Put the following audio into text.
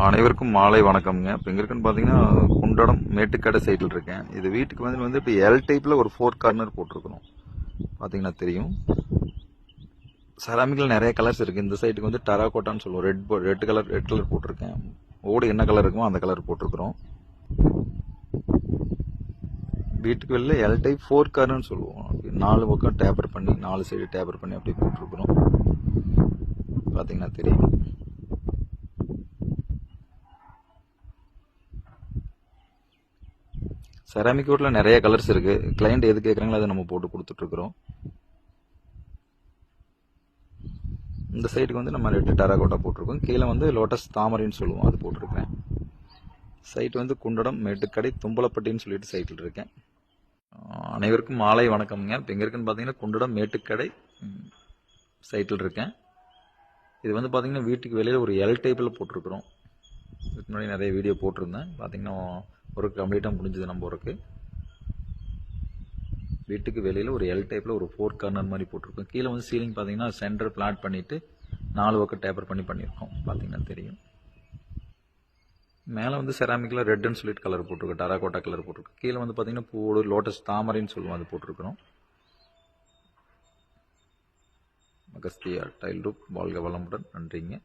அனைவருக்கும் மாலை வணக்கம்ங்க. இப்போ எங்க இருக்குன்னு பார்த்தீங்கன்னா குண்டடம் மேட்டுக்கடை சைட்டில் இருக்கேன். இது வீட்டுக்கு வந்து இப்போ எல் டைப்பில் ஒரு 4 கார்னர் போட்டிருக்கணும். பார்த்தீங்கன்னா தெரியும். செராமிக்கில் நிறைய கலர்ஸ் இருக்குது. இந்த சைட்டுக்கு வந்து டெராகோட்டான்னு சொல்லுவோம். ரெட் கலர் போட்டிருக்கேன். ஓடு என்ன கலர் இருக்குமோ அந்த கலர் போட்டிருக்கிறோம். வீட்டுக்கு வெளில எல் டைப் 4 கார்னர்னு சொல்லுவோம். 4 பக்கம் டேப்பர் பண்ணி 4 சைடு டேப்பர் பண்ணி அப்படியே போட்டிருக்கிறோம். பார்த்தீங்கன்னா தெரியும். செராமிக் வுட்ல நிறைய கலர்ஸ் இருக்கு. கிளைண்ட் எது கேட்குறாங்களோ அதை நம்ம போட்டு கொடுத்துட்ருக்குறோம். இந்த சைடுக்கு வந்து நம்ம ரெட் டெராகோட்டா போட்டிருக்கோம். கீழே வந்து லோட்டஸ் தாமரைன்னு சொல்லுவோம், அது போட்டிருக்கேன். சைட் வந்து குண்டடம் மேட்டுக்கடை தும்பலப்பட்டின்னு சொல்லிட்டு சைட்டில் இருக்கேன். அனைவருக்கும் மாலை வணக்கம்ங்க. இப்போ எங்கே இருக்குன்னு பார்த்தீங்கன்னா குண்டடம் மேட்டுக்கடை சைட்டில் இருக்கேன். இது வந்து பார்த்தீங்கன்னா வீட்டுக்கு வெளியில் ஒரு எல் டைப்பில் போட்டிருக்கிறோம். இதுக்கு முன்னாடி நிறைய வீடியோ போட்டிருந்தேன். பார்த்தீங்கன்னா ஒர்க் கம்ப்ளீட்டாக முடிஞ்சது நம்ம ஒர்க்கு. வீட்டுக்கு வெளியில் ஒரு எல் டைப்பில் ஒரு 4 கார்னர் மாதிரி போட்டிருக்கோம். கீழே வந்து சீலிங் பார்த்தீங்கன்னா சென்டர் பிளாட் பண்ணிவிட்டு 4 பக்கம் டேப்பர் பண்ணியிருக்கோம். பார்த்தீங்கன்னா தெரியும். மேலே வந்து செராமிக்கில் ரெட்டுன்னு சொல்லிட்டு கலர் போட்டிருக்கோம், டெராகோட்டா கலர் போட்டிருக்கோம். கீழே வந்து பார்த்தீங்கன்னா பூவோடு லோட்டஸ் தாமரைன்னு சொல்லுவோம், அது போட்டிருக்கிறோம். அகஸ்தியா டைல் ரூப். வாழ்க வளமுடன். நன்றிங்க.